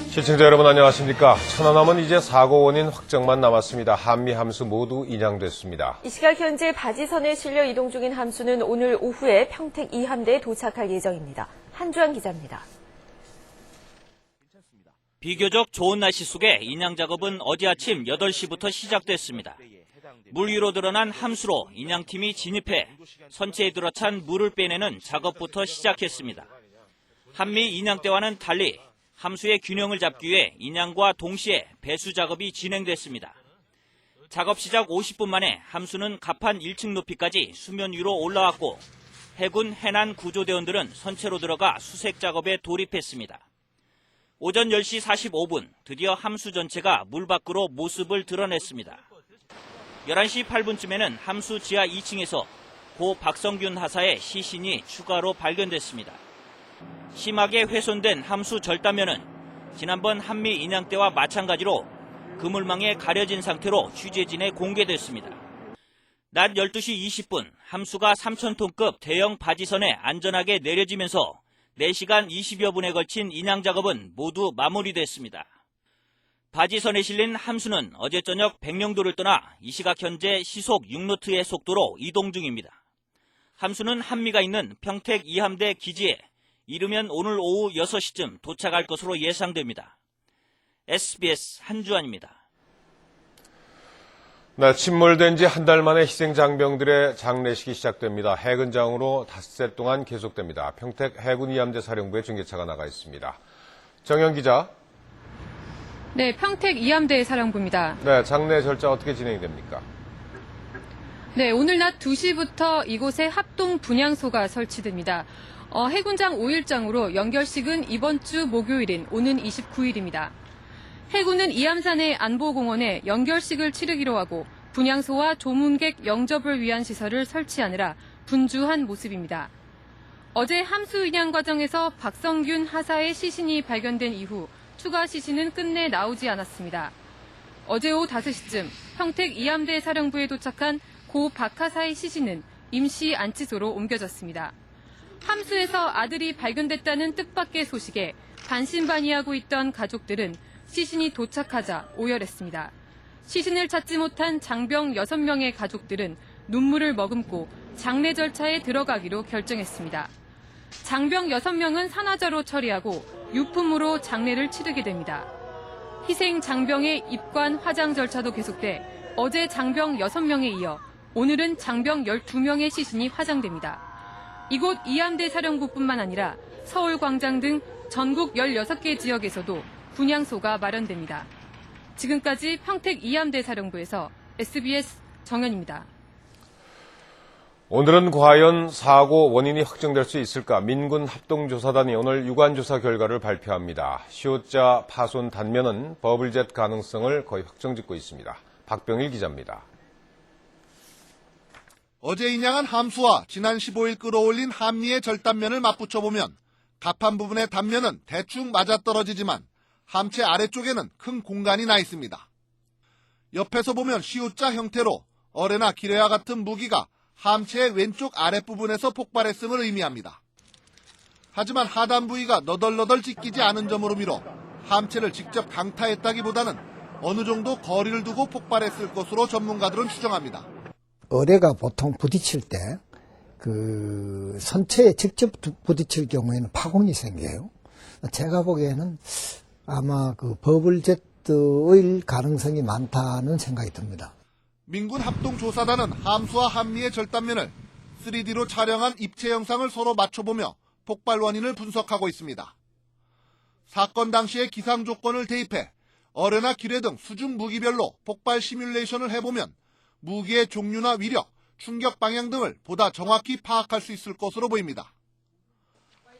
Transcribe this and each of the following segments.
시청자 여러분 안녕하십니까. 천안함은 이제 사고 원인 확정만 남았습니다. 한미 함수 모두 인양됐습니다. 이 시각 현재 바지선에 실려 이동 중인 함수는 오늘 오후에 평택 2함대에 도착할 예정입니다. 한주환 기자입니다. 비교적 좋은 날씨 속에 인양 작업은 어제 아침 8시부터 시작됐습니다. 물 위로 드러난 함수로 인양팀이 진입해 선체에 들어찬 물을 빼내는 작업부터 시작했습니다. 한미 인양대와는 달리 함수의 균형을 잡기 위해 인양과 동시에 배수 작업이 진행됐습니다. 작업 시작 50분 만에 함수는 갑판 1층 높이까지 수면 위로 올라왔고 해군 해난 구조대원들은 선체로 들어가 수색 작업에 돌입했습니다. 오전 10시 45분 드디어 함수 전체가 물 밖으로 모습을 드러냈습니다. 11시 8분쯤에는 함수 지하 2층에서 고 박성균 하사의 시신이 추가로 발견됐습니다. 심하게 훼손된 함수 절단면은 지난번 한미 인양 때와 마찬가지로 그물망에 가려진 상태로 취재진에 공개됐습니다. 낮 12시 20분 함수가 3,000톤급 대형 바지선에 안전하게 내려지면서 4시간 20여 분에 걸친 인양 작업은 모두 마무리됐습니다. 바지선에 실린 함수는 어제 저녁 백령도를 떠나 이 시각 현재 시속 6노트의 속도로 이동 중입니다. 함수는 한미가 있는 평택 2함대 기지에 이르면 오늘 오후 6시쯤 도착할 것으로 예상됩니다. SBS 한주환입니다. 네, 침몰된 지 한 달 만에 희생 장병들의 장례식이 시작됩니다. 해군장으로 닷새 동안 계속됩니다. 평택 해군 2함대 사령부에 중계차가 나가 있습니다. 정영 기자. 네, 평택 2함대 사령부입니다. 네, 장례 절차 어떻게 진행이 됩니까? 네, 오늘 낮 2시부터 이곳에 합동 분향소가 설치됩니다. 해군장 5일장으로 연결식은 이번 주 목요일인 오는 29일입니다. 해군은 이암산의 안보공원에 연결식을 치르기로 하고 분향소와 조문객 영접을 위한 시설을 설치하느라 분주한 모습입니다. 어제 함수 인양 과정에서 박성균 하사의 시신이 발견된 이후 추가 시신은 끝내 나오지 않았습니다. 어제 오후 5시쯤 평택 2함대 사령부에 도착한 고 박하사의 시신은 임시 안치소로 옮겨졌습니다. 함수에서 아들이 발견됐다는 뜻밖의 소식에 반신반의하고 있던 가족들은 시신이 도착하자 오열했습니다. 시신을 찾지 못한 장병 6명의 가족들은 눈물을 머금고 장례 절차에 들어가기로 결정했습니다. 장병 6명은 산화자로 처리하고 유품으로 장례를 치르게 됩니다. 희생 장병의 입관 화장 절차도 계속돼 어제 장병 6명에 이어 오늘은 장병 12명의 시신이 화장됩니다. 이곳 2함대 사령부뿐만 아니라 서울 광장 등 전국 16개 지역에서도 분향소가 마련됩니다. 지금까지 평택 2함대 사령부에서 SBS 정연입니다. 오늘은 과연 사고 원인이 확정될 수 있을까? 민군 합동조사단이 오늘 유관조사 결과를 발표합니다. 시호자 파손 단면은 버블젯 가능성을 거의 확정짓고 있습니다. 박병일 기자입니다. 어제 인양한 함수와 지난 15일 끌어올린 한미의 절단면을 맞붙여보면 갑판 부분의 단면은 대충 맞아떨어지지만 함체 아래쪽에는 큰 공간이 나 있습니다. 옆에서 보면 시우자 형태로 어뢰나 기뢰와 같은 무기가 함체의 왼쪽 아랫부분에서 폭발했음을 의미합니다. 하지만 하단 부위가 너덜너덜 찢기지 않은 점으로 미뤄 함체를 직접 강타했다기보다는 어느 정도 거리를 두고 폭발했을 것으로 전문가들은 추정합니다. 어뢰가 보통 부딪힐 때 선체에 직접 부딪힐 경우에는 파공이 생겨요. 제가 보기에는 아마 버블제트의 가능성이 많다는 생각이 듭니다. 민군 합동조사단은 함수와 한미의 절단면을 3D로 촬영한 입체 영상을 서로 맞춰보며 폭발 원인을 분석하고 있습니다. 사건 당시의 기상 조건을 대입해 어뢰나 기뢰 등 수중 무기별로 폭발 시뮬레이션을 해보면 무기의 종류나 위력, 충격 방향 등을 보다 정확히 파악할 수 있을 것으로 보입니다.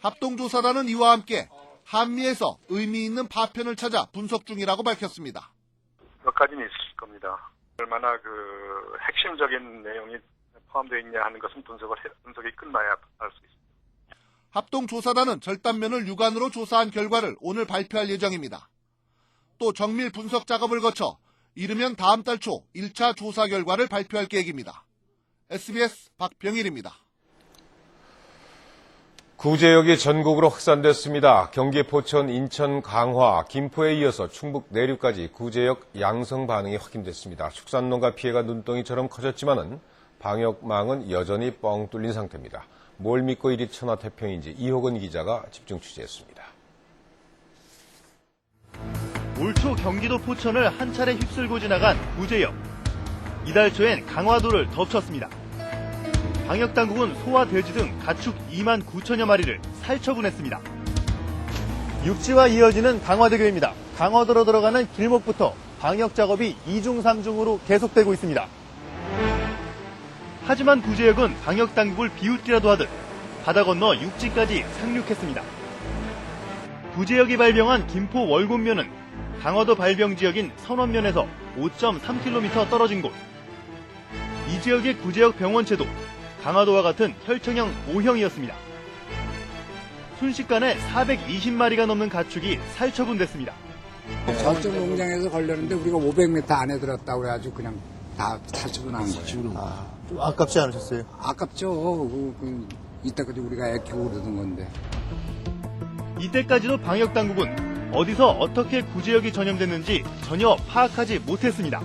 합동조사단은 이와 함께 한미에서 의미 있는 파편을 찾아 분석 중이라고 밝혔습니다. 몇 가지는 있을 겁니다. 얼마나 핵심적인 내용이 포함되어 있냐 하는 것은 분석이 끝나야 알 수 있습니다. 합동조사단은 절단면을 육안으로 조사한 결과를 오늘 발표할 예정입니다. 또 정밀 분석 작업을 거쳐 이르면 다음 달 초 1차 조사 결과를 발표할 계획입니다. SBS 박병일입니다. 구제역이 전국으로 확산됐습니다. 경기 포천, 인천, 강화, 김포에 이어서 충북 내륙까지 구제역 양성 반응이 확인됐습니다. 축산농가 피해가 눈덩이처럼 커졌지만은 방역망은 여전히 뻥 뚫린 상태입니다. 뭘 믿고 이리 천하태평인지 이호건 기자가 집중 취재했습니다. 올 초 경기도 포천을 한 차례 휩쓸고 지나간 구제역. 이달 초엔 강화도를 덮쳤습니다. 방역당국은 소와 돼지 등 가축 2만 9천여 마리를 살처분했습니다. 육지와 이어지는 강화대교입니다. 강화도로 들어가는 길목부터 방역 작업이 2중 3중으로 계속되고 있습니다. 하지만 구제역은 방역당국을 비웃기라도 하듯 바다 건너 육지까지 상륙했습니다. 구제역이 발병한 김포 월곶면은 강화도 발병 지역인 선원면에서 5.3km 떨어진 곳. 이 지역의 구제역 병원체도 강화도와 같은 혈청형 O형이었습니다. 순식간에 420마리가 넘는 가축이 살처분됐습니다. 저쪽 농장에서 걸렸는데 우리가 500m 안에 들었다고 그래가지고 그냥 다 살처분한 거예요. 좀 아깝지 않으셨어요? 아깝죠. 이때까지 우리가 애 키우고 그러던 건데. 이때까지도 방역당국은 어디서 어떻게 구제역이 전염됐는지 전혀 파악하지 못했습니다.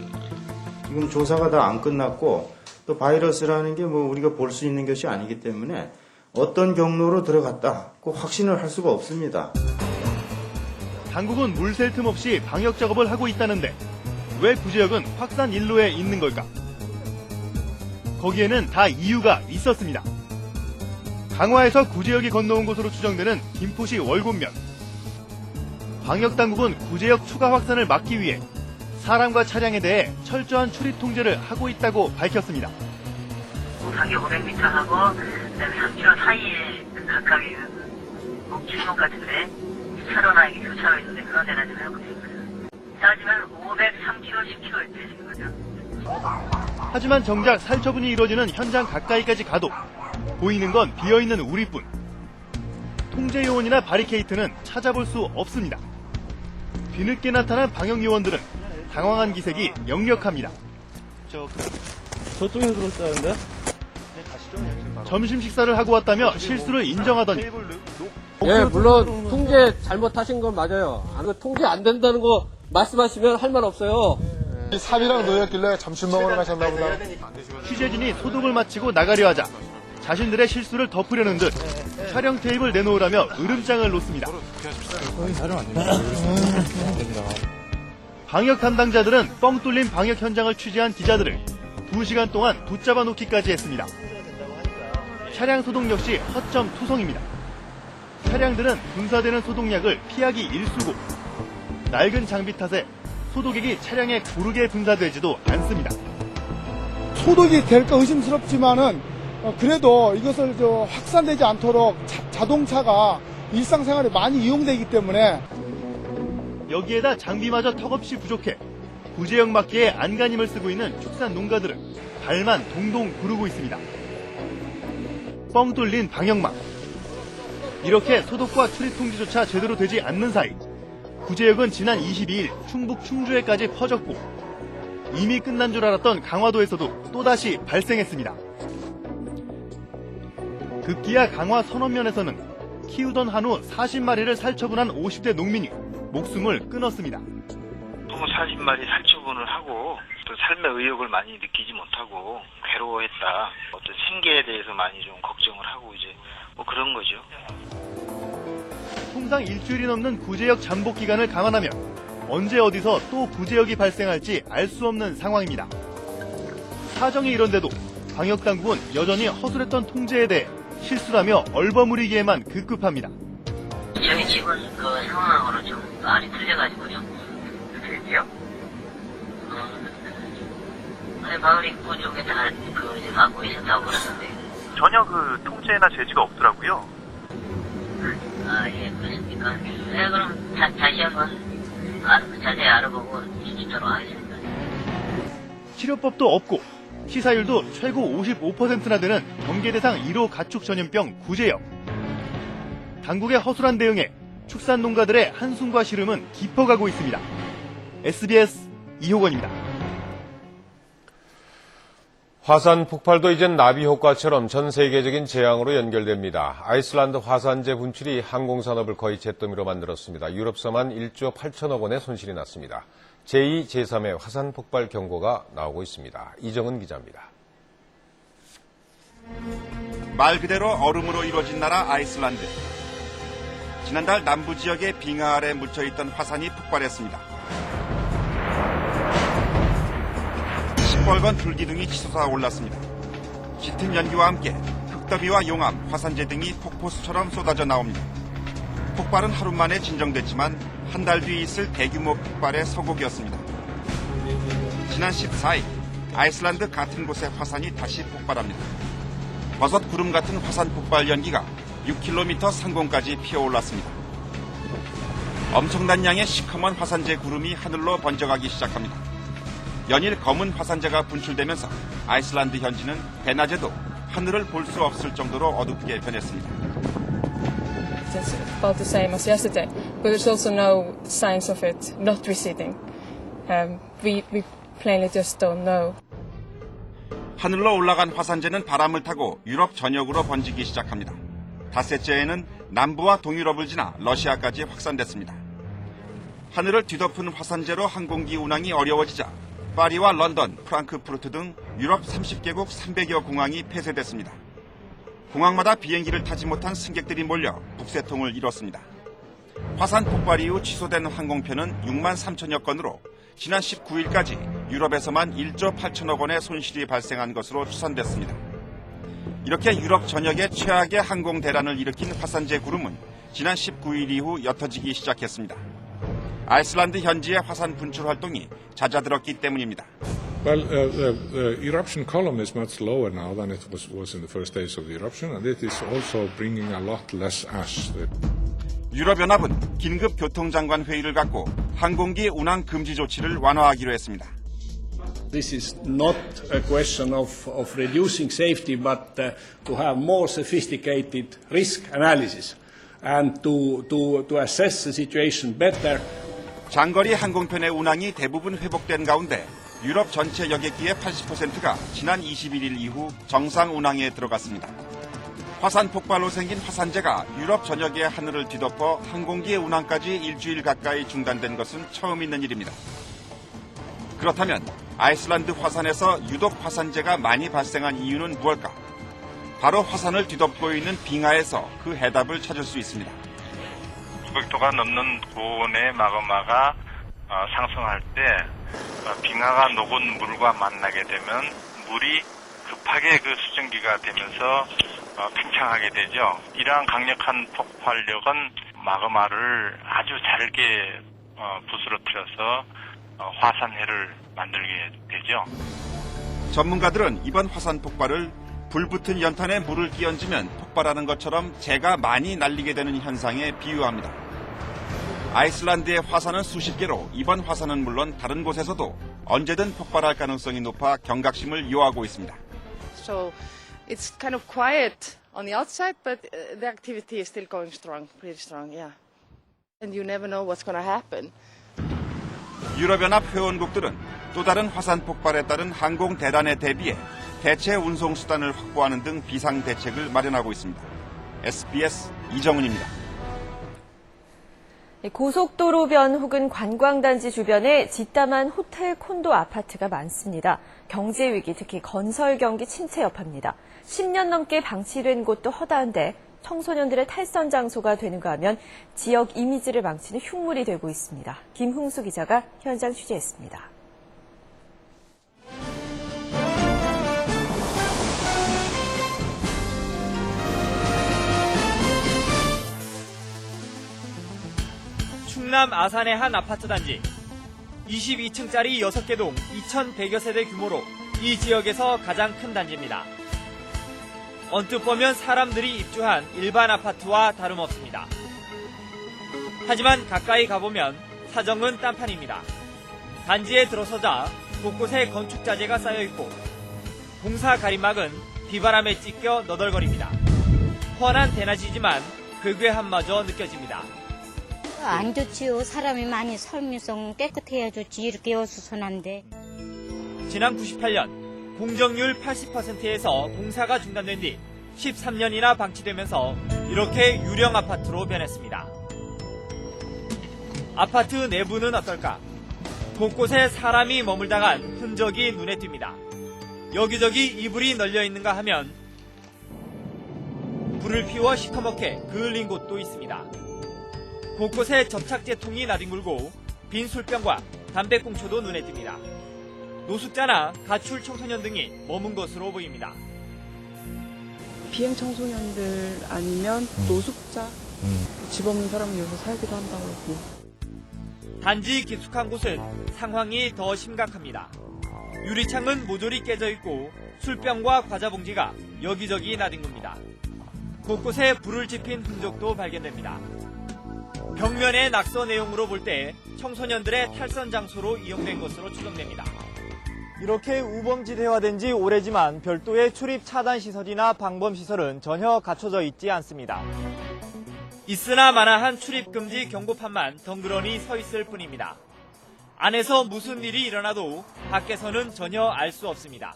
지금 조사가 다 안 끝났고 또 바이러스라는 게 우리가 볼 수 있는 것이 아니기 때문에 어떤 경로로 들어갔다 확신을 할 수가 없습니다. 당국은 물 셀 틈 없이 방역 작업을 하고 있다는데 왜 구제역은 확산 일로에 있는 걸까? 거기에는 다 이유가 있었습니다. 강화에서 구제역이 건너온 것으로 추정되는 김포시 월곶면. 방역당국은 구제역 추가 확산을 막기 위해 사람과 차량에 대해 철저한 출입 통제를 하고 있다고 밝혔습니다. 우상이 500m하고 3km 사이에 각각의 길목 같은데 2차로나 이게 교차로 있는데 그런 데나 좀 해보고 있습니다. 따지면 503km, 10km 되는 거죠. 하지만 정작 살처분이 이루어지는 현장 가까이까지 가도 보이는 건 비어있는 우리뿐. 통제 요원이나 바리케이트는 찾아볼 수 없습니다. 뒤늦게 나타난 방역 요원들은 당황한 기색이 역력합니다. 저쪽에서 들었다는데? 점심 식사를 하고 왔다며 실수를 인정하더니 예, 물론 통제 잘못하신 건 맞아요. 통제 안 된다는 거 말씀하시면 할 말 없어요. 삽이랑 놓였길래 점심 먹으러 가셨나 보다. 취재진이 소독을 마치고 나가려 하자 자신들의 실수를 덮으려는 듯 촬영 테이프를 내놓으라며 으름장을 놓습니다. 방역 담당자들은 뻥 뚫린 방역 현장을 취재한 기자들을 2시간 동안 붙잡아 놓기까지 했습니다. 차량 소독 역시 허점 투성입니다. 차량들은 분사되는 소독약을 피하기 일쑤고 낡은 장비 탓에 소독액이 차량에 고르게 분사되지도 않습니다. 소독이 될까 의심스럽지만은 그래도 이것을 확산되지 않도록 자동차가 일상생활에 많이 이용되기 때문에 여기에다 장비마저 턱없이 부족해 구제역 막기에 안간힘을 쓰고 있는 축산 농가들은 발만 동동 구르고 있습니다. 뻥 뚫린 방역망. 이렇게 소독과 출입 통제조차 제대로 되지 않는 사이 구제역은 지난 22일 충북 충주에까지 퍼졌고 이미 끝난 줄 알았던 강화도에서도 또다시 발생했습니다. 급기야 강화 선원면에서는 키우던 한우 40마리를 살처분한 50대 농민이 목숨을 끊었습니다. 40마리 살처분을 하고 또 삶의 의욕을 많이 느끼지 못하고 괴로워했다. 어떤 생계에 대해서 많이 좀 걱정을 하고 이제 그런 거죠. 통상 일주일이 넘는 구제역 잠복 기간을 감안하면 언제 어디서 또 구제역이 발생할지 알 수 없는 상황입니다. 사정이 이런데도 방역당국은 여전히 허술했던 통제에 대해 실수라며 얼버무리기에만 급급합니다. 저희 집은 상황으로 좀 많이 틀려가지고 좀 그랬죠. 마을 입구 쪽에 다 막고 있었다고 그러는데 전혀 통제나 제지가 없더라고요. 예, 그렇습니까? 네, 그럼 다시 한번 자세히 알아보고 주도록 하겠습니다. 치료법도 없고 치사율도 최고 55%나 되는 경계 대상 1호 가축 전염병 구제역. 당국의 허술한 대응에 축산 농가들의 한숨과 시름은 깊어가고 있습니다. SBS 이호건입니다. 화산 폭발도 이젠 나비 효과처럼 전 세계적인 재앙으로 연결됩니다. 아이슬란드 화산재 분출이 항공산업을 거의 잿더미로 만들었습니다. 유럽서만 1조 8천억 원의 손실이 났습니다. 제2, 제3의 화산 폭발 경고가 나오고 있습니다. 이정은 기자입니다. 말 그대로 얼음으로 이루어진 나라 아이슬란드. 지난달 남부 지역의 빙하 아래 묻혀있던 화산이 폭발했습니다. 시뻘건 불기둥이 치솟아 올랐습니다. 짙은 연기와 함께 흙더미와 용암, 화산재 등이 폭포수처럼 쏟아져 나옵니다. 폭발은 하루 만에 진정됐지만 한 달 뒤 있을 대규모 폭발의 서곡이었습니다. 지난 14일 아이슬란드 같은 곳의 화산이 다시 폭발합니다. 버섯 구름 같은 화산 폭발 연기가 6km 상공까지 피어올랐습니다. 엄청난 양의 시커먼 화산재 구름이 하늘로 번져가기 시작합니다. 연일 검은 화산재가 분출되면서 아이슬란드 현지는 대낮에도 하늘을 볼 수 없을 정도로 어둡게 변했습니다. It's about the same as yesterday, but there's also no signs of it not receding. We plainly just don't know. 하늘로 올라간 화산재는 바람을 타고 유럽 전역으로 번지기 시작합니다. 닷새째에는 남부와 동유럽을 지나 러시아까지 확산됐습니다. 하늘을 뒤덮은 화산재로 항공기 운항이 어려워지자 파리와 런던, 프랑크푸르트 등 유럽 30개국 300여 공항이 폐쇄됐습니다. 공항마다 비행기를 타지 못한 승객들이 몰려 북새통을 이뤘습니다. 화산 폭발 이후 취소된 항공편은 6만 3천여 건으로 지난 19일까지 유럽에서만 1조 8천억 원의 손실이 발생한 것으로 추산됐습니다. 이렇게 유럽 전역에 최악의 항공 대란을 일으킨 화산재 구름은 지난 19일 이후 옅어지기 시작했습니다. 아이슬란드 현지의 화산 분출 활동이 잦아들었기 때문입니다. Well, the eruption column is much lower now than it was in the first days of the eruption, and it is also bringing a lot less ash. 유럽연합은 긴급 교통장관 회의를 갖고 항공기 운항 금지 조치를 완화하기로 했습니다. This is not a question of reducing safety, but to have more sophisticated risk analysis and to assess the situation better. 장거리 항공편의 운항이 대부분 회복된 가운데 유럽 전체 여객기의 80%가 지난 21일 이후 정상 운항에 들어갔습니다. 화산 폭발로 생긴 화산재가 유럽 전역의 하늘을 뒤덮어 항공기의 운항까지 일주일 가까이 중단된 것은 처음 있는 일입니다. 그렇다면 아이슬란드 화산에서 유독 화산재가 많이 발생한 이유는 무엇일까? 바로 화산을 뒤덮고 있는 빙하에서 그 해답을 찾을 수 있습니다. 900도가 넘는 고온의 마그마가 상승할 때 빙하가 녹은 물과 만나게 되면 물이 급하게 그 수증기가 되면서 팽창하게 되죠. 이러한 강력한 폭발력은 마그마를 아주 잘게 부스러뜨려서 화산해를 만들게 되죠. 전문가들은 이번 화산 폭발을 불붙은 연탄에 물을 끼얹으면 폭발하는 것처럼 재가 많이 날리게 되는 현상에 비유합니다. 아이슬란드의 화산은 수십 개로 이번 화산은 물론 다른 곳에서도 언제든 폭발할 가능성이 높아 경각심을 요하고 있습니다. So it's kind of quiet on the outside, but the activity is still going strong, pretty strong, yeah. And you never know what's going to happen. 유럽연합 회원국들은 또 다른 화산 폭발에 따른 항공 대란에 대비해 대체 운송 수단을 확보하는 등 비상 대책을 마련하고 있습니다. SBS 이정은입니다. 고속도로변 혹은 관광단지 주변에 짓담한 호텔, 콘도, 아파트가 많습니다. 경제 위기, 특히 건설 경기 침체 여파입니다. 10년 넘게 방치된 곳도 허다한데 청소년들의 탈선 장소가 되는가 하면 지역 이미지를 망치는 흉물이 되고 있습니다. 김흥수 기자가 현장 취재했습니다. 충남 아산의 한 아파트 단지. 22층짜리 6개 동 2,100여 세대 규모로 이 지역에서 가장 큰 단지입니다. 언뜻 보면 사람들이 입주한 일반 아파트와 다름없습니다. 하지만 가까이 가보면 사정은 딴판입니다. 단지에 들어서자 곳곳에 건축 자재가 쌓여있고 공사 가림막은 비바람에 찢겨 너덜거립니다. 훤한 대낮이지만 괴괴함마저 느껴집니다. 안 좋지요. 사람이 많이 살면서 깨끗해야 좋지. 이렇게 어수선한데. 지난 98년 공정률 80%에서 공사가 중단된 뒤 13년이나 방치되면서 이렇게 유령 아파트로 변했습니다. 아파트 내부는 어떨까? 곳곳에 사람이 머물다간 흔적이 눈에 띕니다. 여기저기 이불이 널려 있는가 하면 불을 피워 시커멓게 그을린 곳도 있습니다. 곳곳에 접착제통이 나뒹굴고 빈 술병과 담배꽁초도 눈에 띕니다. 노숙자나 가출 청소년 등이 머문 것으로 보입니다. 비행 청소년들 아니면 노숙자, 집 없는 사람이 여기서 살기도 한다고 하고. 단지 깊숙한 곳은 상황이 더 심각합니다. 유리창은 모조리 깨져 있고 술병과 과자 봉지가 여기저기 나뒹굽니다. 곳곳에 불을 지핀 흔적도 발견됩니다. 벽면의 낙서 내용으로 볼 때 청소년들의 탈선 장소로 이용된 것으로 추정됩니다. 이렇게 우범지대화된 지 오래지만 별도의 출입 차단 시설이나 방범 시설은 전혀 갖춰져 있지 않습니다. 있으나 마나한 출입금지 경고판만 덩그러니 서 있을 뿐입니다. 안에서 무슨 일이 일어나도 밖에서는 전혀 알 수 없습니다.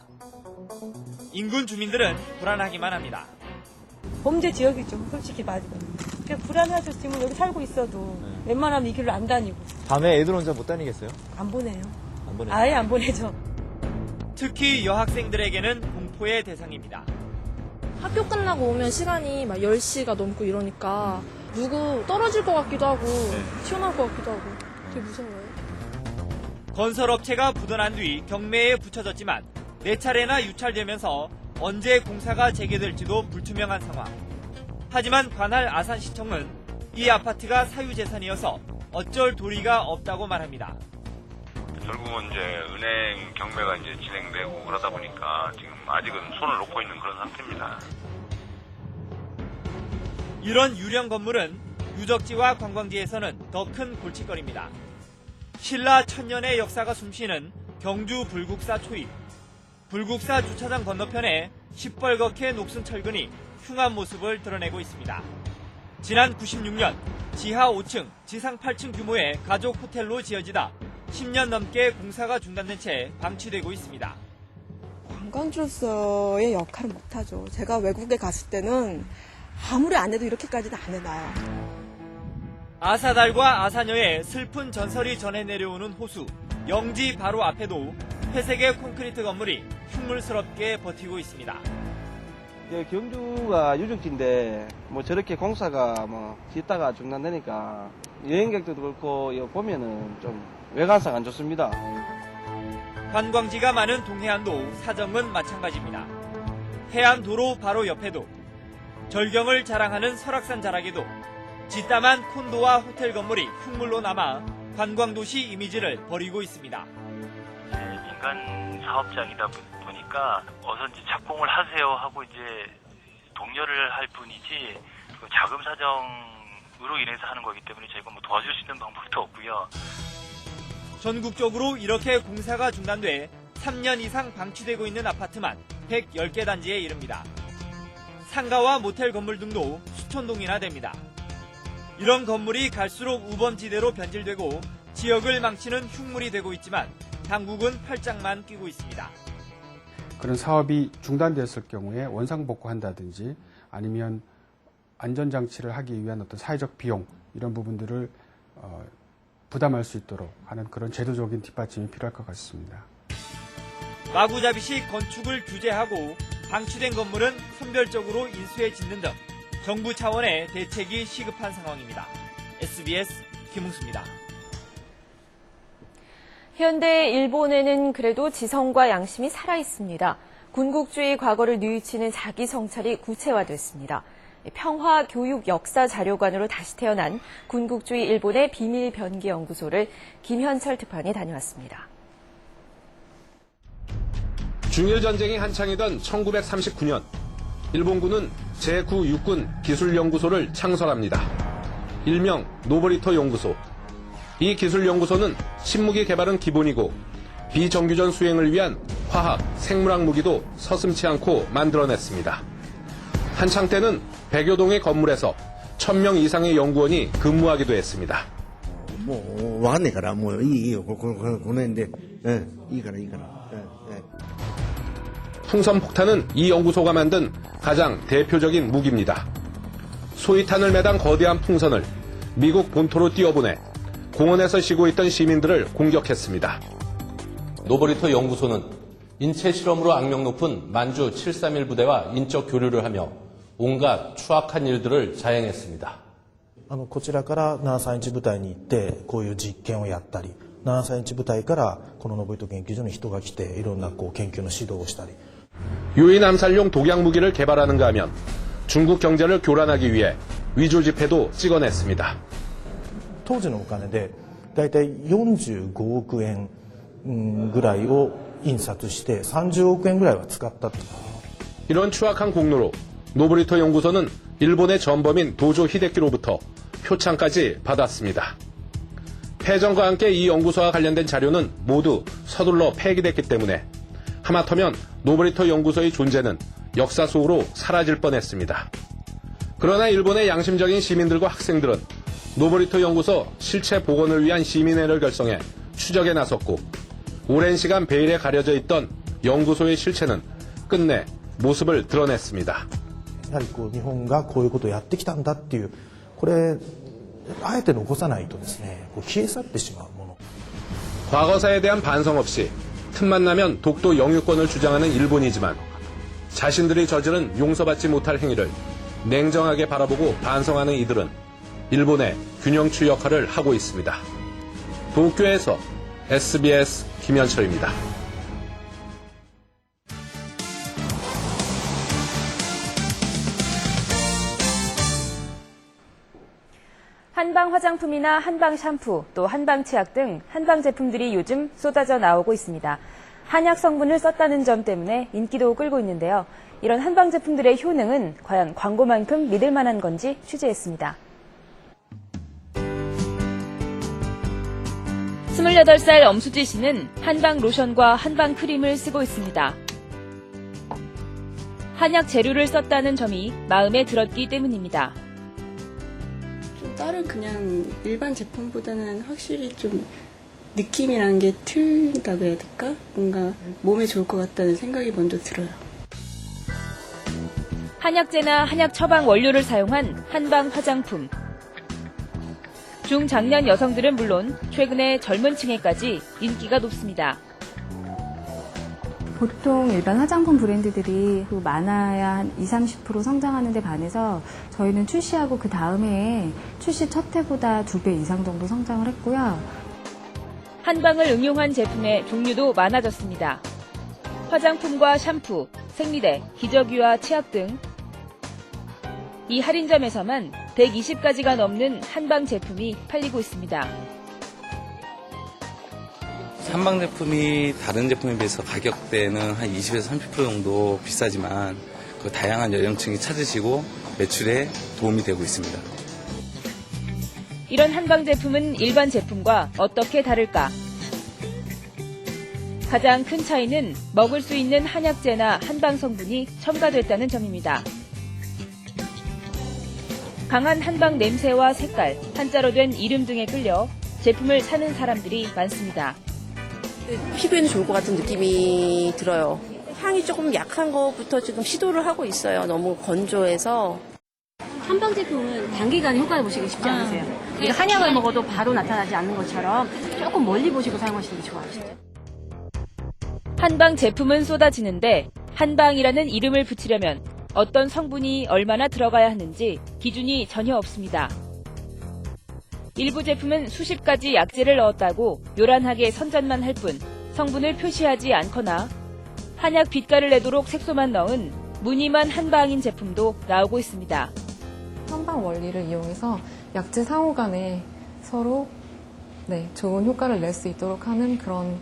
인근 주민들은 불안하기만 합니다. 범죄 지역이죠, 솔직히 말하면. 불안하죠. 지금 여기 살고 있어도 웬만하면 이 길로 안 다니고. 밤에 애들 혼자 못 다니겠어요? 안 보내요. 안 보내요? 아예 안 보내죠. 특히 여학생들에게는 공포의 대상입니다. 학교 끝나고 오면 시간이 막 10시가 넘고 이러니까 누구 떨어질 것 같기도 하고 튀어나올 것 같기도 하고 되게 무서워요. 건설업체가 부도난 뒤 경매에 붙여졌지만 4차례나 유찰되면서 언제 공사가 재개될지도 불투명한 상황. 하지만 관할 아산시청은 이 아파트가 사유재산이어서 어쩔 도리가 없다고 말합니다. 결국은 이제 은행 경매가 이제 진행되고 그러다 보니까 지금 아직은 손을 놓고 있는 그런 상태입니다. 이런 유령 건물은 유적지와 관광지에서는 더 큰 골칫거리입니다. 신라 천년의 역사가 숨쉬는 경주 불국사 초입. 불국사 주차장 건너편에 시뻘겋게 녹슨 철근이 흉한 모습을 드러내고 있습니다. 지난 96년 지하 5층, 지상 8층 규모의 가족 호텔로 지어지다 10년 넘게 공사가 중단된 채 방치되고 있습니다. 관광지로서의 역할을 못하죠. 제가 외국에 갔을 때는 아무리 안 해도 이렇게까지는 안 해놔요. 아사달과 아사녀의 슬픈 전설이 전해 내려오는 호수, 영지 바로 앞에도 회색의 콘크리트 건물이 흉물스럽게 버티고 있습니다. 경주가 유적지인데 뭐 저렇게 공사가 뭐 짓다가 중단되니까 여행객들도 그렇고 이거 보면은 좀 외관상 안 좋습니다. 관광지가 많은 동해안도 사정은 마찬가지입니다. 해안도로 바로 옆에도 절경을 자랑하는 설악산 자락에도 짓담한 콘도와 호텔 건물이 흉물로 남아 관광도시 이미지를 버리고 있습니다. 민간 사업장이다 보니까 어선지 착공을 하세요 하고 이제 독려를 할 뿐이지 그 자금 사정으로 인해서 하는 거기 때문에 저희가 뭐 도와줄 수 있는 방법도 없고요. 전국적으로 이렇게 공사가 중단돼 3년 이상 방치되고 있는 아파트만 110개 단지에 이릅니다. 상가와 모텔 건물 등도 수천 동이나 됩니다. 이런 건물이 갈수록 우범지대로 변질되고 지역을 망치는 흉물이 되고 있지만 당국은 팔짱만 끼고 있습니다. 그런 사업이 중단됐을 경우에 원상복구한다든지 아니면 안전장치를 하기 위한 어떤 사회적 비용 이런 부분들을 부담할 수 있도록 하는 그런 제도적인 뒷받침이 필요할 것 같습니다. 마구잡이식 건축을 규제하고 방치된 건물은 선별적으로 인수해 짓는 등 정부 차원의 대책이 시급한 상황입니다. SBS 김웅수입니다. 현대 일본에는 그래도 지성과 양심이 살아있습니다. 군국주의 과거를 뉘우치는 자기 성찰이 구체화됐습니다. 평화 교육 역사 자료관으로 다시 태어난 군국주의 일본의 비밀 변기 연구소를 김현철 특파원이 다녀왔습니다. 중일전쟁이 한창이던 1939년 일본군은 제9육군 기술연구소를 창설합니다. 일명 노보리토 연구소. 이 기술연구소는 신무기 개발은 기본이고 비정규전 수행을 위한 화학, 생물학 무기도 서슴지 않고 만들어냈습니다. 한창 때는 100여 동의 건물에서 1000명 이상의 연구원이 근무하기도 했습니다. 와네 가라 그랬는데 이거라. 풍선 폭탄은 이 연구소가 만든 가장 대표적인 무기입니다. 소위탄을 매단 거대한 풍선을 미국 본토로 띄워보내 공원에서 쉬고 있던 시민들을 공격했습니다. 노보리토 연구소는 인체 실험으로 악명 높은 만주 731 부대와 인적 교류를 하며 온갖 추악한 일들을 자행했습니다. こちらから731部隊に行ってこういう実験をやったり、731部隊からこのノボリト研究所に人が来ていろんな研究の指導をしたり。 유인 암살용 독약 무기를 개발하는가 하면 중국 경제를 교란하기 위해 위조 지폐도 찍어냈습니다. 当時のお金でだいたい45億円ぐらいを印刷して30億円ぐらいは使ったと。 이런 추악한 공로로 노보리토 연구소는 일본의 전범인 도조 히데키로부터 표창까지 받았습니다. 패전과 함께 이 연구소와 관련된 자료는 모두 서둘러 폐기됐기 때문에 하마터면 노보리토 연구소의 존재는 역사 속으로 사라질 뻔했습니다. 그러나 일본의 양심적인 시민들과 학생들은 노보리토 연구소 실체 복원을 위한 시민회를 결성해 추적에 나섰고 오랜 시간 베일에 가려져 있던 연구소의 실체는 끝내 모습을 드러냈습니다. やはり日本がこういうことをやってきたんだっていうこれあえて残さないとですね消え去ってしまうもの. 과거사에 대한 반성 없이 틈만 나면 독도 영유권을 주장하는 일본이지만 자신들이 저지른 용서받지 못할 행위를 냉정하게 바라보고 반성하는 이들은 일본의 균형추 역할을 하고 있습니다. 도쿄에서 SBS 김현철입니다. 한방 화장품이나 한방 샴푸, 또 한방 치약 등 한방 제품들이 요즘 쏟아져 나오고 있습니다. 한약 성분을 썼다는 점 때문에 인기도 끌고 있는데요. 이런 한방 제품들의 효능은 과연 광고만큼 믿을 만한 건지 취재했습니다. 28살 엄수지 씨는 한방 로션과 한방 크림을 쓰고 있습니다. 한약 재료를 썼다는 점이 마음에 들었기 때문입니다. 다른 그냥 일반 제품보다는 확실히 좀 느낌이라는 게 틀린다고 해야 될까? 뭔가 몸에 좋을 것 같다는 생각이 먼저 들어요. 한약재나 한약 처방 원료를 사용한 한방 화장품. 중장년 여성들은 물론 최근에 젊은 층에까지 인기가 높습니다. 보통 일반 화장품 브랜드들이 많아야 한 20-30% 성장하는 데 반해서 저희는 출시하고 그 다음에 출시 첫 해보다 2배 이상 정도 성장을 했고요. 한방을 응용한 제품의 종류도 많아졌습니다. 화장품과 샴푸, 생리대, 기저귀와 치약 등 이 할인점에서만 120가지가 넘는 한방 제품이 팔리고 있습니다. 한방 제품이 다른 제품에 비해서 가격대는 한 20에서 30% 정도 비싸지만 그 다양한 연령층이 찾으시고 매출에 도움이 되고 있습니다. 이런 한방 제품은 일반 제품과 어떻게 다를까? 가장 큰 차이는 먹을 수 있는 한약재나 한방 성분이 첨가됐다는 점입니다. 강한 한방 냄새와 색깔, 한자로 된 이름 등에 끌려 제품을 사는 사람들이 많습니다. 피부에는 좋을 것 같은 느낌이 들어요. 향이 조금 약한 것부터 지금 시도를 하고 있어요. 너무 건조해서. 한방 제품은 단기간에 효과를 보시기 쉽지 않으세요? 우리가 한약을 먹어도 바로 나타나지 않는 것처럼 조금 멀리 보시고 사용하시는 게 좋아요. 한방 제품은 쏟아지는데 한방이라는 이름을 붙이려면 어떤 성분이 얼마나 들어가야 하는지 기준이 전혀 없습니다. 일부 제품은 수십 가지 약재를 넣었다고 요란하게 선전만 할 뿐 성분을 표시하지 않거나 한약 빛깔을 내도록 색소만 넣은 무늬만 한방인 제품도 나오고 있습니다. 한방 원리를 이용해서 약재 상호 간에 서로 좋은 효과를 낼 수 있도록 하는 그런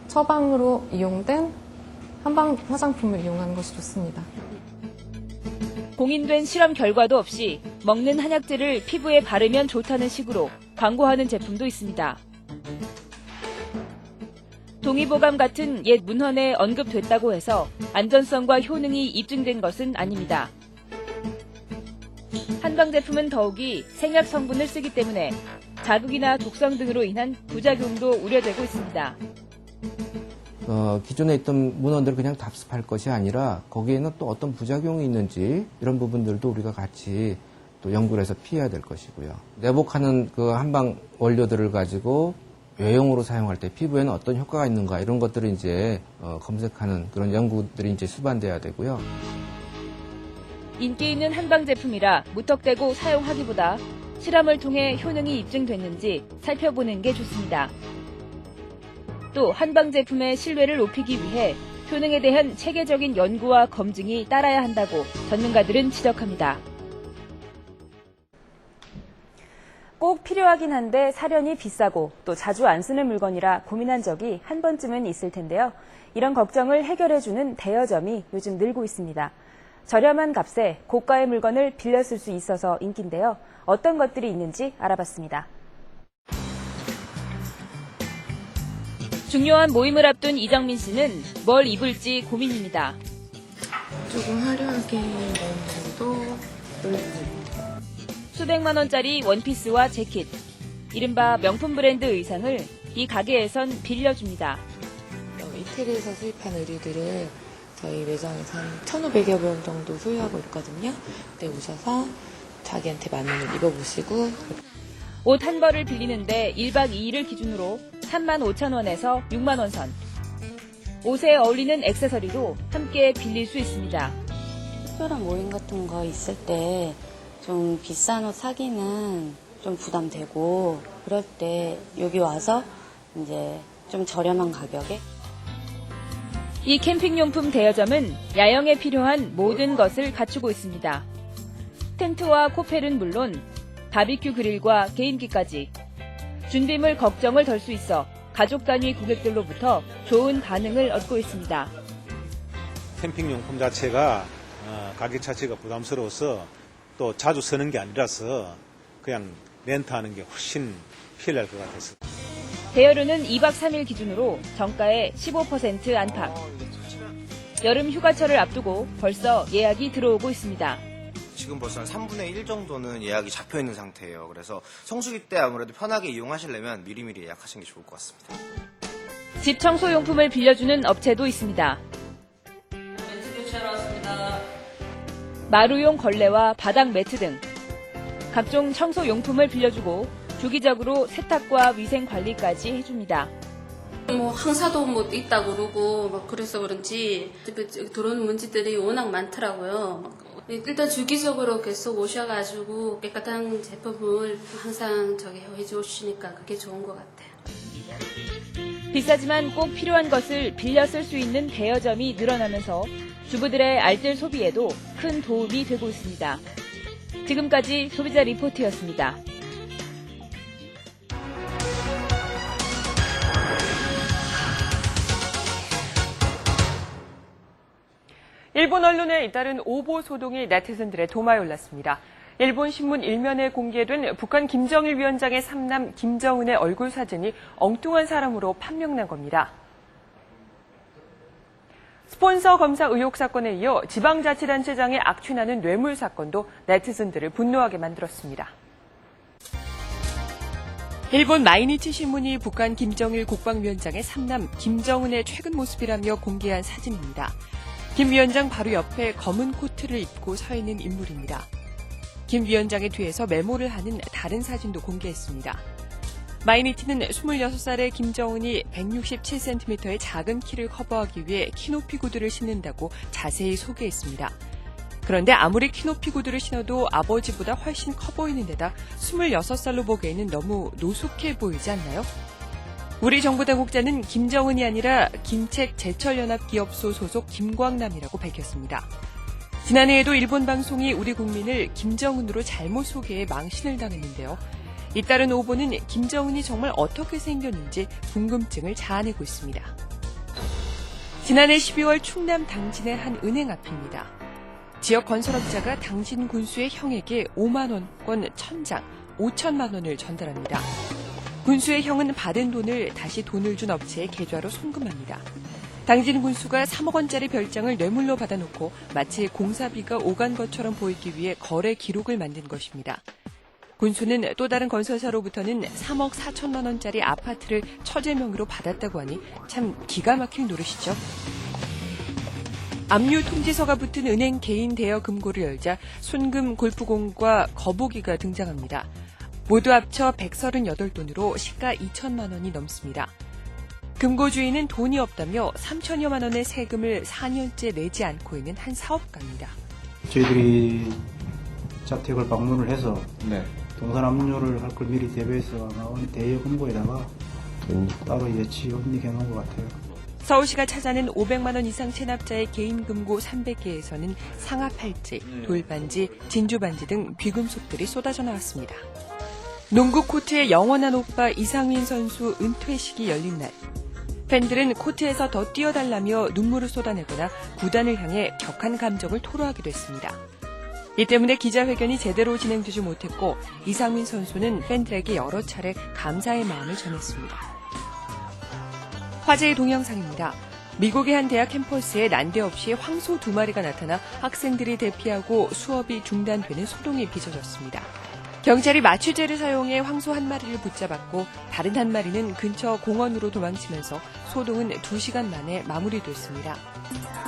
처방으로 이용된 한방 화장품을 이용하는 것이 좋습니다. 공인된 실험 결과도 없이 먹는 한약재를 피부에 바르면 좋다는 식으로 광고하는 제품도 있습니다. 동의보감 같은 옛 문헌에 언급됐다고 해서 안전성과 효능이 입증된 것은 아닙니다. 한방 제품은 더욱이 생약 성분을 쓰기 때문에 자극이나 독성 등으로 인한 부작용도 우려되고 있습니다. 기존에 있던 문헌들을 그냥 답습할 것이 아니라 거기에는 또 어떤 부작용이 있는지 이런 부분들도 우리가 같이 또 연구를 해서 피해야 될 것이고요. 내복하는 그 한방 원료들을 가지고 외용으로 사용할 때 피부에는 어떤 효과가 있는가 이런 것들을 이제 검색하는 그런 연구들이 이제 수반돼야 되고요. 인기 있는 한방 제품이라 무턱대고 사용하기보다 실험을 통해 효능이 입증됐는지 살펴보는 게 좋습니다. 또 한방 제품의 신뢰를 높이기 위해 효능에 대한 체계적인 연구와 검증이 따라야 한다고 전문가들은 지적합니다. 꼭 필요하긴 한데 사려니 비싸고 또 자주 안 쓰는 물건이라 고민한 적이 한 번쯤은 있을 텐데요. 이런 걱정을 해결해주는 대여점이 요즘 늘고 있습니다. 저렴한 값에 고가의 물건을 빌려 쓸 수 있어서 인기인데요. 어떤 것들이 있는지 알아봤습니다. 중요한 모임을 앞둔 이정민 씨는 뭘 입을지 고민입니다. 조금 화려하게 입어도 수백만 원짜리 원피스와 재킷, 이른바 명품 브랜드 의상을 이 가게에선 빌려줍니다. 이태리에서 수입한 의류들을 저희 매장에서 한 1,500여 벌 정도 소유하고 있거든요. 그때 오셔서 자기한테 맞는 옷 입어보시고. 옷 한 벌을 빌리는데 1박 2일을 기준으로 35,000원에서 6만 원 선. 옷에 어울리는 액세서리도 함께 빌릴 수 있습니다. 특별한 모임 같은 거 있을 때 좀 비싼 옷 사기는 좀 부담되고 그럴 때 여기 와서 이제 좀 저렴한 가격에 이 캠핑용품 대여점은 야영에 필요한 모든 것을 갖추고 있습니다. 텐트와 코펠은 물론 바비큐 그릴과 게임기까지 준비물 걱정을 덜 수 있어 가족 단위 고객들로부터 좋은 반응을 얻고 있습니다. 캠핑용품 자체가 가격 자체가 부담스러워서 또 자주 쓰는 게 아니라서 그냥 렌트하는 게 훨씬 편리할 것 같아서. 대여료는 2박 3일 기준으로 정가의 15% 안팎. 여름 휴가철을 앞두고 벌써 예약이 들어오고 있습니다. 지금 벌써 한 3분의 1 정도는 예약이 잡혀 있는 상태예요. 그래서 성수기 때 아무래도 편하게 이용하시려면 미리미리 예약하시는 게 좋을 것 같습니다. 집 청소용품을 빌려주는 업체도 있습니다. 마루용 걸레와 바닥 매트 등 각종 청소용품을 빌려주고 주기적으로 세탁과 위생 관리까지 해줍니다. 뭐 항사도 뭐 있다고 그러고 막 그래서 그런지 들어오는 먼지들이 워낙 많더라고요. 일단 주기적으로 계속 오셔가지고 깨끗한 제품을 항상 해주시니까 그게 좋은 것 같아요. 비싸지만 꼭 필요한 것을 빌려 쓸 수 있는 대여점이 늘어나면서 주부들의 알뜰 소비에도 큰 도움이 되고 있습니다. 지금까지 소비자 리포트였습니다. 일본 언론에 잇따른 오보 소동이 네티즌들의 도마에 올랐습니다. 일본 신문 1면에 공개된 북한 김정일 위원장의 삼남 김정은의 얼굴 사진이 엉뚱한 사람으로 판명난 겁니다. 스폰서 검사 의혹 사건에 이어 지방자치단체장의 악취나는 뇌물 사건도 네티즌들을 분노하게 만들었습니다. 일본 마이니치 신문이 북한 김정일 국방위원장의 삼남 김정은의 최근 모습이라며 공개한 사진입니다. 김 위원장 바로 옆에 검은 코트를 입고 서 있는 인물입니다. 김 위원장의 뒤에서 메모를 하는 다른 사진도 공개했습니다. 마이니티는 26살의 김정은이 167cm의 작은 키를 커버하기 위해 키높이 구두를 신는다고 자세히 소개했습니다. 그런데 아무리 키높이 구두를 신어도 아버지보다 훨씬 커 보이는 데다 26살로 보기에는 너무 노숙해 보이지 않나요? 우리 정부 당국자는 김정은이 아니라 김책 제철연합기업소 소속 김광남이라고 밝혔습니다. 지난해에도 일본 방송이 우리 국민을 김정은으로 잘못 소개해 망신을 당했는데요. 잇따른 오보는 김정은이 정말 어떻게 생겼는지 궁금증을 자아내고 있습니다. 지난해 12월 충남 당진의 한 은행 앞입니다. 지역 건설업자가 당진 군수의 형에게 5만 원권 1,000장, 5천만 원을 전달합니다. 군수의 형은 받은 돈을 다시 돈을 준 업체에 계좌로 송금합니다. 당진 군수가 3억 원짜리 별장을 뇌물로 받아놓고 마치 공사비가 오간 것처럼 보이기 위해 거래 기록을 만든 것입니다. 군수는 또 다른 건설사로부터는 3억 4천만 원짜리 아파트를 처제 명의로 받았다고 하니 참 기가 막힐 노릇이죠. 압류 통지서가 붙은 은행 개인 대여 금고를 열자 순금 골프공과 거북이가 등장합니다. 모두 합쳐 138돈으로 시가 2천만 원이 넘습니다. 금고 주인은 돈이 없다며 3천여만 원의 세금을 4년째 내지 않고 있는 한 사업가입니다. 저희들이 자택을 방문을 해서 동산 압류를 할 걸 미리 대비해서 나온 대여 금고에다가 따로 예치 협력해 놓은 것 같아요. 서울시가 찾아낸 500만 원 이상 체납자의 개인 금고 300개에서는 상하 팔찌, 돌반지, 진주반지 등 귀금속들이 쏟아져 나왔습니다. 농구 코트의 영원한 오빠 이상민 선수 은퇴식이 열린 날. 팬들은 코트에서 더 뛰어달라며 눈물을 쏟아내거나 구단을 향해 격한 감정을 토로하기도 했습니다. 이 때문에 기자회견이 제대로 진행되지 못했고 이상민 선수는 팬들에게 여러 차례 감사의 마음을 전했습니다. 화제의 동영상입니다. 미국의 한 대학 캠퍼스에 난데없이 황소 2마리가 나타나 학생들이 대피하고 수업이 중단되는 소동이 빚어졌습니다. 경찰이 마취제를 사용해 황소 1마리를 붙잡았고 다른 1마리는 근처 공원으로 도망치면서 소동은 2시간 만에 마무리됐습니다.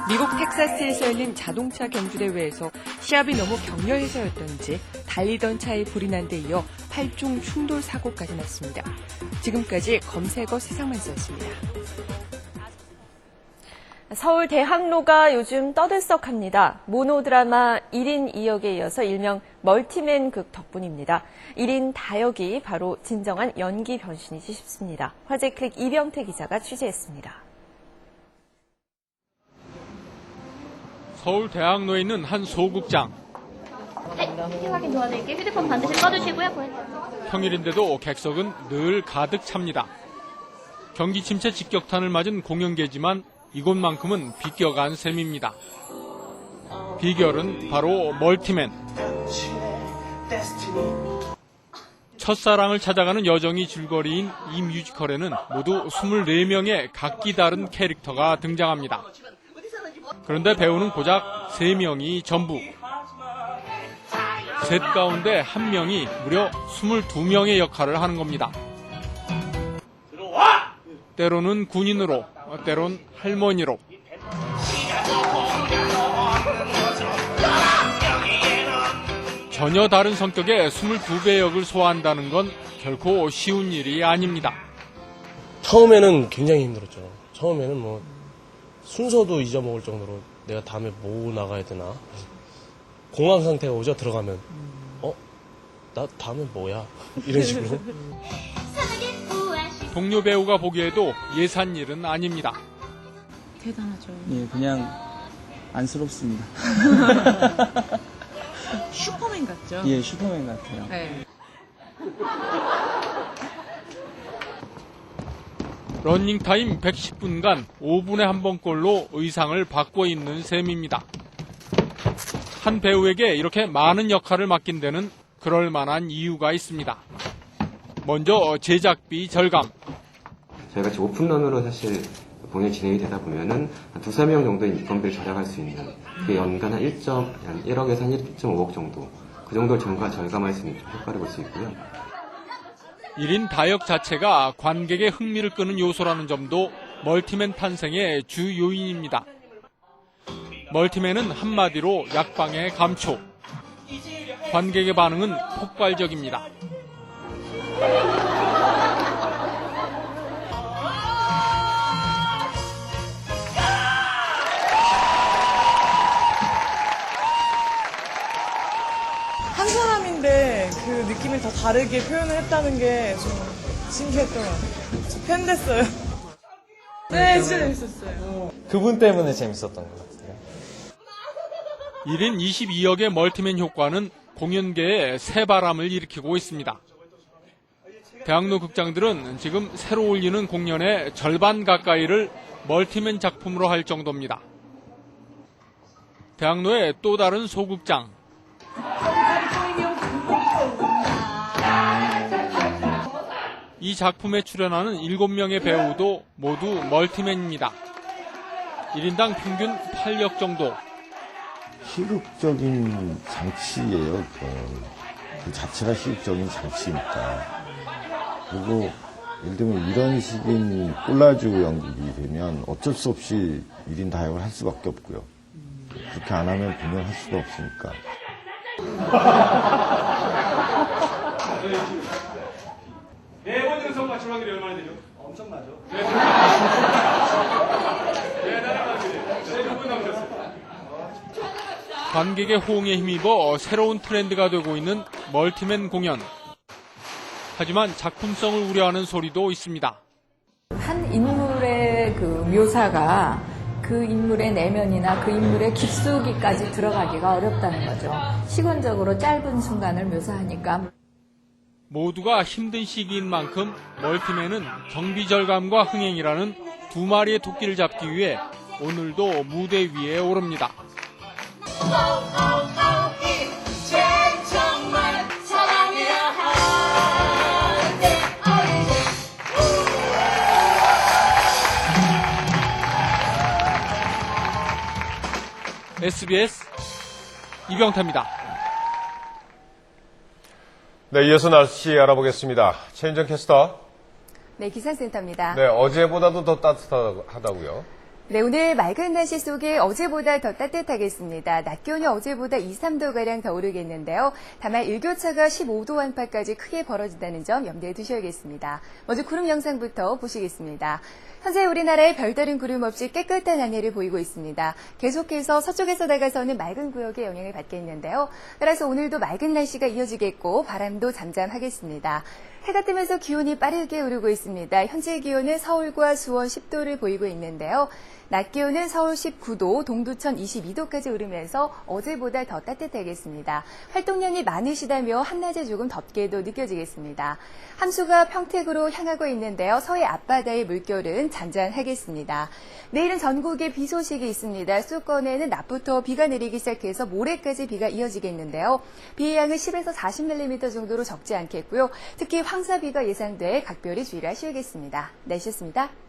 미국 텍사스에서 열린 자동차 경주대회에서 시합이 너무 격렬해서였던지 달리던 차에 불이 난 데 이어 8종 충돌 사고까지 났습니다. 지금까지 검색어 세상만서였습니다. 서울 대학로가 요즘 떠들썩합니다. 모노드라마 1인 2역에 이어서 일명 멀티맨 극 덕분입니다. 1인 다역이 바로 진정한 연기 변신이지 싶습니다. 화제클릭 이병태 기자가 취재했습니다. 서울 대학로에 있는 한 소극장. 네, 확인 도와드릴게요. 휴대폰 반드시 꺼주시고요. 평일인데도 객석은 늘 가득 찹니다. 경기 침체 직격탄을 맞은 공연계지만 이곳만큼은 비껴간 셈입니다. 비결은 바로 멀티맨. 첫사랑을 찾아가는 여정이 줄거리인 이 뮤지컬에는 모두 24명의 각기 다른 캐릭터가 등장합니다. 그런데 배우는 고작 3명이 전부. 셋 가운데 1명이 무려 22명의 역할을 하는 겁니다. 때로는 군인으로, 때론 할머니로. 전혀 다른 성격의 22배 역을 소화한다는 건 결코 쉬운 일이 아닙니다. 처음에는 굉장히 힘들었죠. 처음에는 뭐 순서도 잊어먹을 정도로 내가 다음에 뭐 나가야 되나. 공황 상태가 오죠. 들어가면 나 다음에 뭐야 이런 식으로. 동료 배우가 보기에도 예산 일은 아닙니다. 대단하죠. 예, 그냥 안쓰럽습니다. 슈퍼맨 같죠? 예, 슈퍼맨 같아요. 네. 러닝타임 110분간 5분에 한 번꼴로 의상을 바꿔 입는 셈입니다. 한 배우에게 이렇게 많은 역할을 맡긴 데는 그럴 만한 이유가 있습니다. 먼저 제작비 절감. 저희가 지금 오픈런으로 사실 공연이 진행이 되다 보면은 한 2-3명 정도의 인건비를 절약할 수 있는, 그게 연간 한 1억에서 한 1.5억 정도, 그 정도를 절감할 수 있는 효과를 볼 수 있고요. 1인 다역 자체가 관객의 흥미를 끄는 요소라는 점도 멀티맨 탄생의 주 요인입니다. 멀티맨은 한마디로 약방의 감초. 관객의 반응은 폭발적입니다. 한 사람인데 그 느낌을 다 다르게 표현을 했다는 게 좀 신기했던 것 같아요. 저 팬 됐어요. 네, 진짜 재밌었어요. 그분 때문에 재밌었던 것 같아요. 1인 22역의 멀티맨 효과는 공연계에 새바람을 일으키고 있습니다. 대학로 극장들은 지금 새로 올리는 공연의 절반 가까이를 멀티맨 작품으로 할 정도입니다. 대학로의 또 다른 소극장. 이 작품에 출연하는 7명의 배우도 모두 멀티맨입니다. 1인당 평균 8역 정도. 희극적인 장치예요. 그 자체가 시국적인 장치니까. 그리고 예를 들면 이런 식인 콜라주 연극이 되면 어쩔 수 없이 1인 다역을 할 수밖에 없고요. 그렇게 안 하면 분명할 수가 없으니까. 네 번째 성 맞춤하기로 얼마나 되죠? 엄청나죠. 관객의 호응에 힘입어 새로운 트렌드가 되고 있는 멀티맨 공연. 하지만 작품성을 우려하는 소리도 있습니다. 한 인물의 그 묘사가 그 인물의 내면이나 그 인물의 깊숙이까지 들어가기가 어렵다는 거죠. 시간적으로 짧은 순간을 묘사하니까. 모두가 힘든 시기인 만큼 멀티맨은 경비절감과 흥행이라는 두 마리의 토끼를 잡기 위해 오늘도 무대 위에 오릅니다. SBS 이병타입니다. 네, 이어서 날씨 알아보겠습니다. 최인정 캐스터. 네, 기상센터입니다. 네, 어제보다도 더 따뜻하다고요? 네, 오늘 맑은 날씨 속에 어제보다 더 따뜻하겠습니다. 낮 기온이 어제보다 2, 3도가량 더 오르겠는데요. 다만 일교차가 15도 안팎까지 크게 벌어진다는 점 염두에 두셔야겠습니다. 먼저 구름 영상부터 보시겠습니다. 현재 우리나라에 별다른 구름 없이 깨끗한 하늘을 보이고 있습니다. 계속해서 서쪽에서 다가서는 맑은 구역의 영향을 받겠는데요. 따라서 오늘도 맑은 날씨가 이어지겠고 바람도 잠잠하겠습니다. 해가 뜨면서 기온이 빠르게 오르고 있습니다. 현재 기온은 서울과 수원 10도를 보이고 있는데요. 낮 기온은 서울 19도, 동두천 22도까지 오르면서 어제보다 더 따뜻하겠습니다. 활동량이 많으시다며 한낮에 조금 덥게도 느껴지겠습니다. 함수가 평택으로 향하고 있는데요. 서해 앞바다의 물결은 잔잔하겠습니다. 내일은 전국에 비 소식이 있습니다. 수도권에는 낮부터 비가 내리기 시작해서 모레까지 비가 이어지겠는데요. 비의 양은 10에서 40mm 정도로 적지 않겠고요. 특히 황사비가 예상돼 각별히 주의를 하셔야겠습니다. 날씨였습니다.